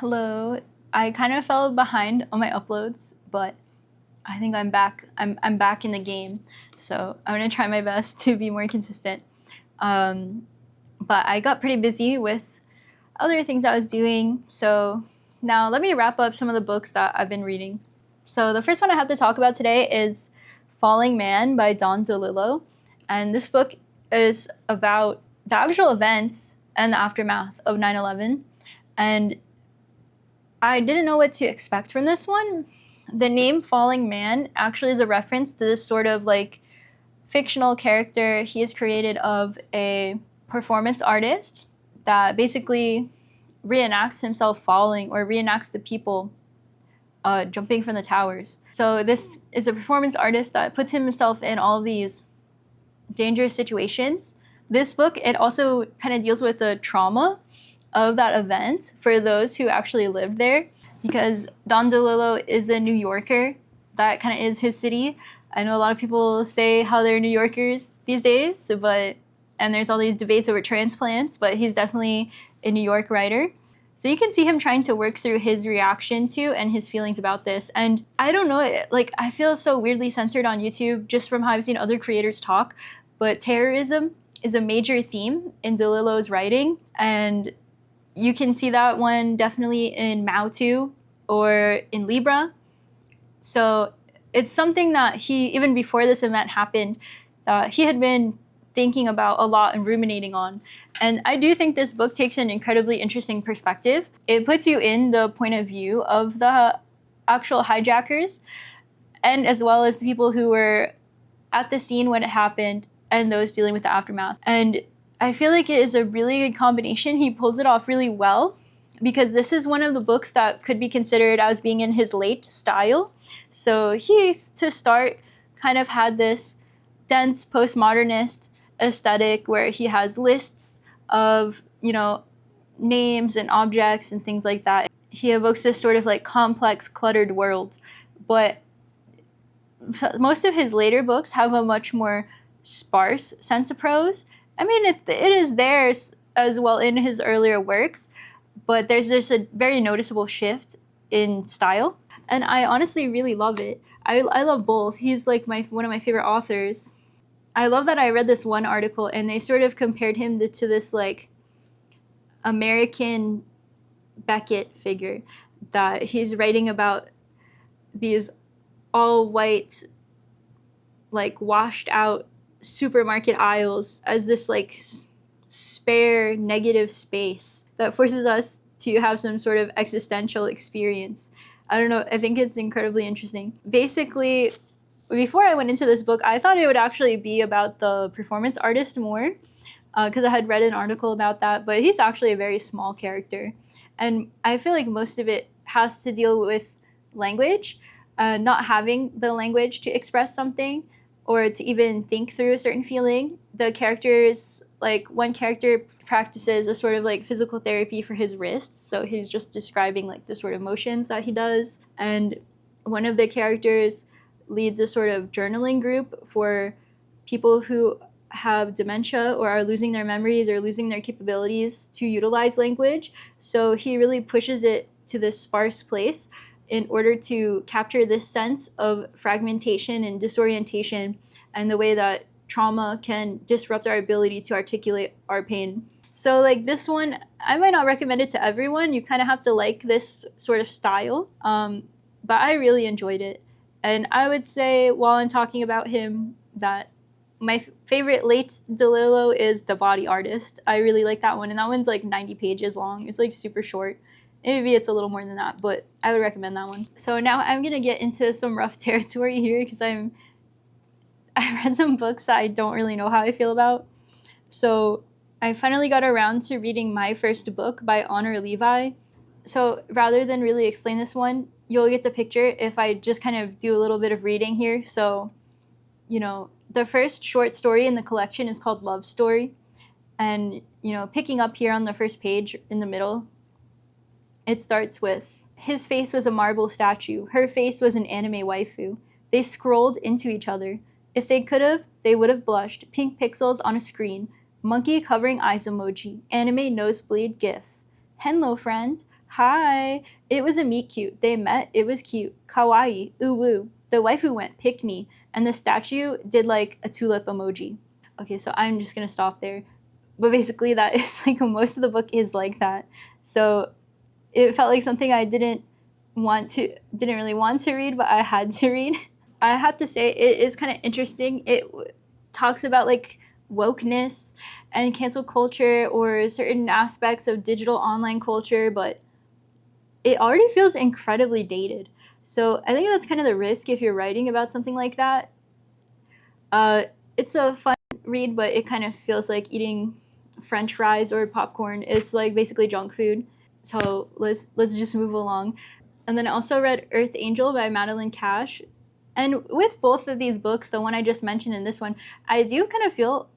Hello. I kind of fell behind on my uploads, but I think I'm back. I'm back in the game, so I'm gonna try my best to be more consistent. But I got pretty busy with other things I was doing, so now let me wrap up some of the books that I've been reading. So the first one I have to talk about today is Falling Man by Don DeLillo, and this book is about the actual events and the aftermath of 9/11, and I didn't know what to expect from this one. The name Falling Man actually is a reference to this sort of like fictional character he has created of a performance artist that basically reenacts himself falling or reenacts the people jumping from the towers. So this is a performance artist that puts himself in all of these dangerous situations. This book, it also kind of deals with the trauma of that event for those who actually lived there, because Don DeLillo is a New Yorker. That kind of is his city. I know a lot of people say how they're New Yorkers these days, and there's all these debates over transplants, but he's definitely a New York writer. So you can see him trying to work through his reaction to and his feelings about this. And I don't know, like I feel so weirdly censored on YouTube just from how I've seen other creators talk, but terrorism is a major theme in DeLillo's writing, and you can see that one definitely in Mao 2 or in Libra. So it's something that he, even before this event happened, he had been thinking about a lot and ruminating on. And I do think this book takes an incredibly interesting perspective. It puts you in the point of view of the actual hijackers, and as well as the people who were at the scene when it happened and those dealing with the aftermath. And I feel like it is a really good combination. He pulls it off really well, because this is one of the books that could be considered as being in his late style. So he, to start, kind of had this dense postmodernist aesthetic where he has lists of, names and objects and things like that. He evokes this sort of like complex, cluttered world. But most of his later books have a much more sparse sense of prose. I mean, it is there as well in his earlier works, but there's just a very noticeable shift in style. And I honestly really love it. I love both. He's like one of my favorite authors. I love that I read this one article and they sort of compared him to this like American Beckett figure, that he's writing about these all white, like washed out supermarket aisles as this like spare negative space that forces us to have some sort of existential experience. I don't know, I think it's incredibly interesting. Basically, before I went into this book, I thought it would actually be about the performance artist more, because I had read an article about that, but he's actually a very small character. And I feel like most of it has to deal with language, not having the language to express something or to even think through a certain feeling. The characters, like one character practices a sort of like physical therapy for his wrists, so he's just describing like the sort of motions that he does. And one of the characters leads a sort of journaling group for people who have dementia or are losing their memories or losing their capabilities to utilize language. So he really pushes it to this sparse place in order to capture this sense of fragmentation and disorientation and the way that trauma can disrupt our ability to articulate our pain. So like this one, I might not recommend it to everyone. You kind of have to like this sort of style. But I really enjoyed it. And I would say while I'm talking about him that my favorite late DeLillo is The Body Artist. I really like that one, and that one's like 90 pages long. It's like super short. Maybe it's a little more than that, but I would recommend that one. So now I'm gonna get into some rough territory here because I read some books that I don't really know how I feel about. So I finally got around to reading my first book by Honor Levi. So rather than really explain this one, you'll get the picture if I just kind of do a little bit of reading here. So, you know, the first short story in the collection is called Love Story. And, you know, picking up here on the first page in the middle, it starts with, his face was a marble statue. Her face was an anime waifu. They scrolled into each other. If they could have, they would have blushed. Pink pixels on a screen. Monkey covering eyes emoji. Anime nosebleed gif. Hello, friend. Hi. It was a meet cute. They met. It was cute. Kawaii. Ooh woo. The waifu went, pick me. And the statue did like a tulip emoji. Okay, so I'm just gonna stop there. But basically that is like most of the book is like that. So it felt like something I didn't really want to read, but I had to read. I have to say it is kind of interesting. It talks about like wokeness and cancel culture or certain aspects of digital online culture, but it already feels incredibly dated. So I think that's kind of the risk if you're writing about something like that. It's a fun read, but it kind of feels like eating French fries or popcorn. It's like basically junk food. So let's just move along. And then I also read Earth Angel by Madeline. And with both of these books, the one I just mentioned and this one, I do kind of feel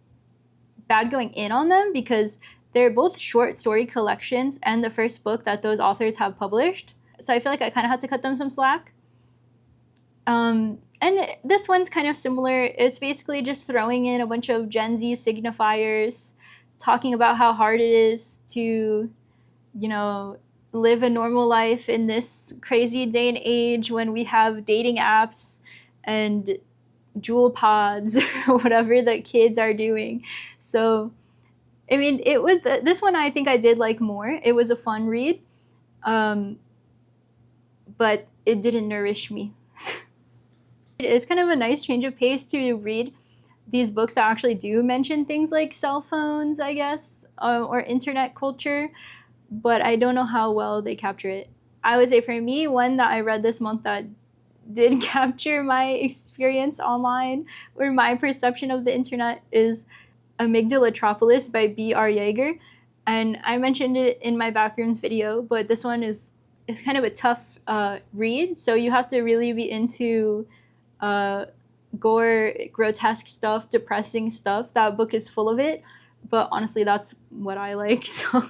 bad going in on them because they're both short story collections and the first book that those authors have published. So I feel like I kind of had to cut them some slack. And this one's kind of similar. It's basically just throwing in a bunch of Gen Z signifiers, talking about how hard it is to, you know, live a normal life in this crazy day and age when we have dating apps and jewel pods or whatever the kids are doing. So, I mean, it was this one I think I did like more. It was a fun read, but it didn't nourish me. It's kind of a nice change of pace to read these books that actually do mention things like cell phones, I guess, or internet culture, but I don't know how well they capture it. I would say for me, one that I read this month that did capture my experience online or my perception of the internet is Amygdalatropolis by B.R. Yeager. And I mentioned it in my Backrooms video, but this one is kind of a tough read, so you have to really be into gore, grotesque stuff, depressing stuff. That book is full of it, but honestly, that's what I like. So,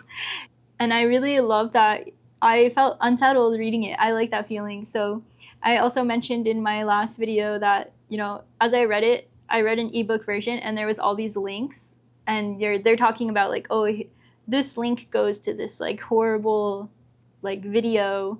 and I really love that. I felt unsettled reading it. I like that feeling. So I also mentioned in my last video that, you know, as I read it, I read an ebook version and there was all these links and they're talking about like, oh, this link goes to this like horrible like video,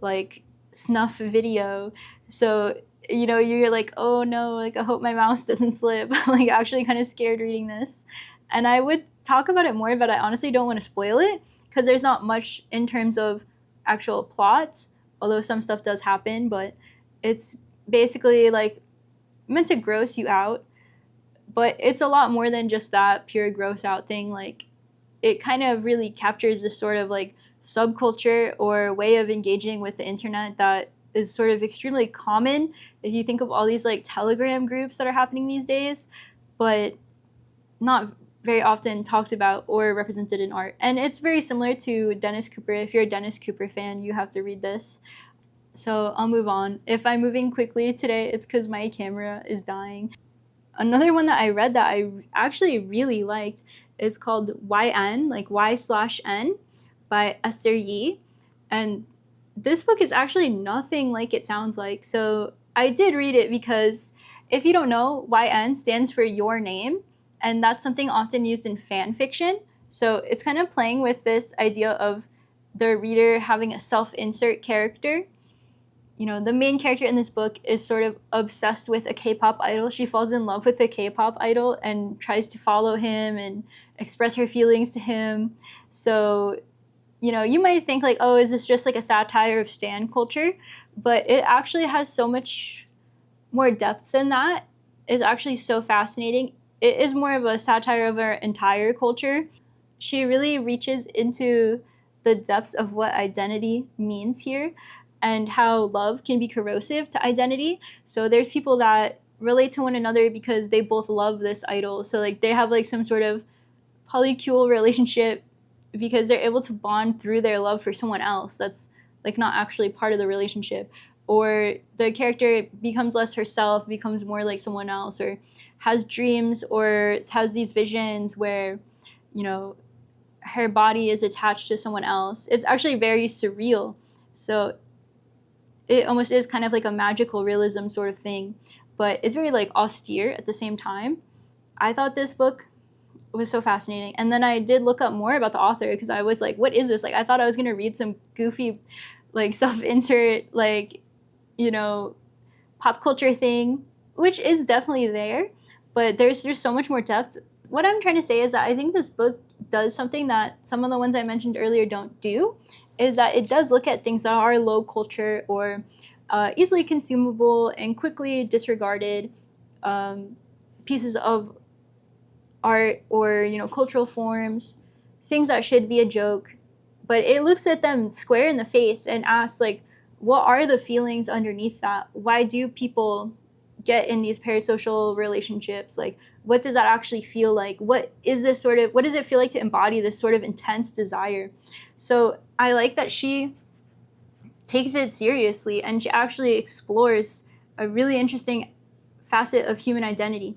like snuff video. So, you know, you're like, oh no, like I hope my mouse doesn't slip. Like actually kind of scared reading this. And I would talk about it more, but I honestly don't want to spoil it because there's not much in terms of actual plots, although some stuff does happen, but it's basically like meant to gross you out. But it's a lot more than just that pure gross out thing. Like, it kind of really captures this sort of like subculture or way of engaging with the internet that is sort of extremely common if you think of all these like Telegram groups that are happening these days, but not very often talked about or represented in art. And it's very similar to Dennis Cooper. If you're a Dennis Cooper fan, you have to read this. So I'll move on. If I'm moving quickly today, it's because my camera is dying. Another one that I read that I actually really liked is called YN, like Y/N, by Esther Yi. And this book is actually nothing like it sounds like. So I did read it because if you don't know, YN stands for your name. And that's something often used in fan fiction. So it's kind of playing with this idea of the reader having a self-insert character. You know, the main character in this book is sort of obsessed with a K-pop idol. She falls in love with a K-pop idol and tries to follow him and express her feelings to him. So, you know, you might think like, oh, is this just like a satire of stan culture? But it actually has so much more depth than that. It's actually so fascinating. It is more of a satire of our entire culture. She really reaches into the depths of what identity means here and how love can be corrosive to identity. So there's people that relate to one another because they both love this idol. So like they have like some sort of polycule relationship because they're able to bond through their love for someone else that's like not actually part of the relationship. Or the character becomes less herself, becomes more like someone else, or has dreams or has these visions where, you know, her body is attached to someone else. It's actually very surreal. So it almost is kind of like a magical realism sort of thing, but it's very like austere at the same time. I thought this book was so fascinating. And then I did look up more about the author because I was like, what is this? Like, I thought I was going to read some goofy, like self-insert, like, you know, pop culture thing, which is definitely there, but there's so much more depth. What I'm trying to say is that I think this book does something that some of the ones I mentioned earlier don't do, is that it does look at things that are low culture or easily consumable and quickly disregarded pieces of art or, you know, cultural forms, things that should be a joke, but it looks at them square in the face and asks like, what are the feelings underneath that? Why do people get in these parasocial relationships? Like, what does that actually feel like? What does it feel like to embody this sort of intense desire? So I like that she takes it seriously and she actually explores a really interesting facet of human identity.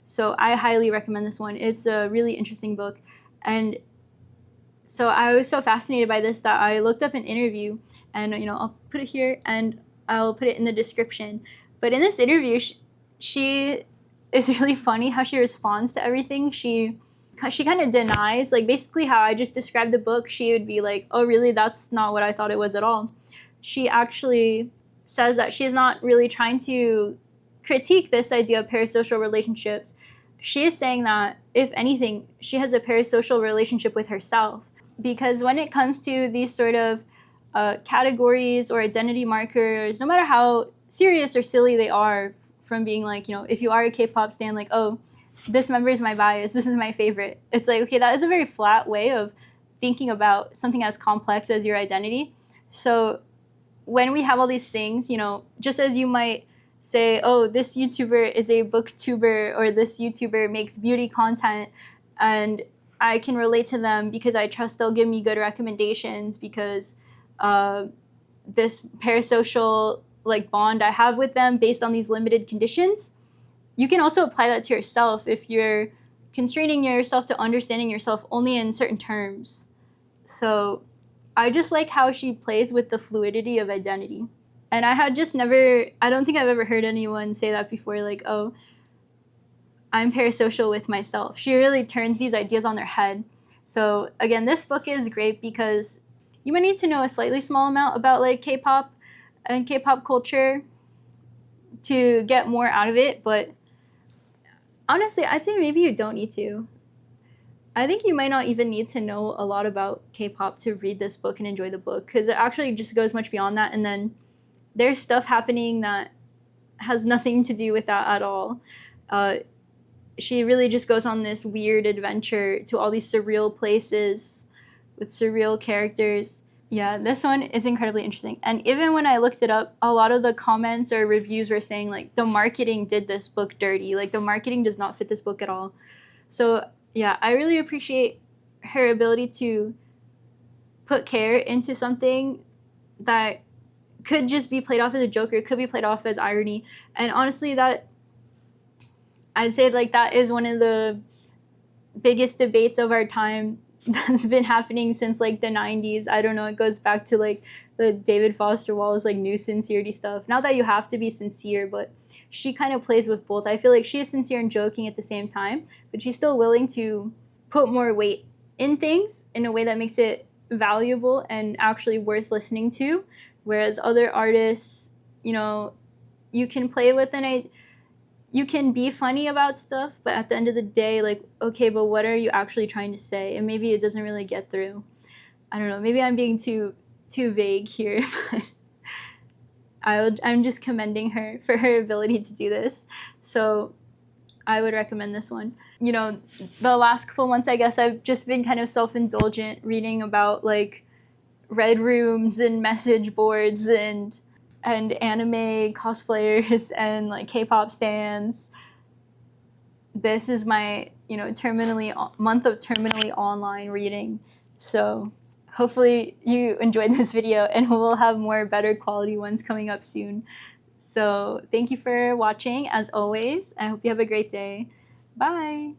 So I highly recommend this one. It's a really interesting book. And so I was so fascinated by this that I looked up an interview, and, you know, I'll put it here and I'll put it in the description. But in this interview, she is really funny how she responds to everything. She kind of denies, like basically how I just described the book. She would be like, oh, really? That's not what I thought it was at all. She actually says that she is not really trying to critique this idea of parasocial relationships. She is saying that, if anything, she has a parasocial relationship with herself. Because when it comes to these sort of categories or identity markers, no matter how serious or silly they are, from being like, you know, if you are a K-pop stan, like, oh, this member is my bias, this is my favorite. It's like, okay, that is a very flat way of thinking about something as complex as your identity. So when we have all these things, you know, just as you might say, oh, this YouTuber is a booktuber, or this YouTuber makes beauty content, and I can relate to them because I trust they'll give me good recommendations because this parasocial like bond I have with them based on these limited conditions. You can also apply that to yourself if you're constraining yourself to understanding yourself only in certain terms. So I just like how she plays with the fluidity of identity. And I don't think I've ever heard anyone say that before, like, oh, I'm parasocial with myself. She really turns these ideas on their head. So again, this book is great because you might need to know a slightly small amount about like K-pop and K-pop culture to get more out of it. But honestly, I'd say maybe you don't need to. I think you might not even need to know a lot about K-pop to read this book and enjoy the book, because it actually just goes much beyond that. And then there's stuff happening that has nothing to do with that at all. she really just goes on this weird adventure to all these surreal places with surreal characters. Yeah, this one is incredibly interesting. And even when I looked it up, a lot of the comments or reviews were saying, like, the marketing did this book dirty. Like, the marketing does not fit this book at all. So, yeah, I really appreciate her ability to put care into something that could just be played off as a joke, or it could be played off as irony. And honestly, that, I'd say, like, that is one of the biggest debates of our time that's been happening since like the 90s. I don't know, it goes back to like the David Foster Wallace like new sincerity stuff. Not that you have to be sincere, but she kind of plays with both. I feel like she is sincere and joking at the same time, but she's still willing to put more weight in things in a way that makes it valuable and actually worth listening to. Whereas other artists, you know, you can play with you can be funny about stuff, but at the end of the day, like, okay, but what are you actually trying to say? And maybe it doesn't really get through. I don't know, maybe I'm being too vague here, but I'm just commending her for her ability to do this. So I would recommend this one. You know, the last couple months, I guess I've just been kind of self-indulgent, reading about like red rooms and message boards and anime cosplayers and like K-pop stans. This is my, you know, month of terminally online reading. So hopefully you enjoyed this video, and we'll have more better quality ones coming up soon. So thank you for watching as always. I hope you have a great day. Bye.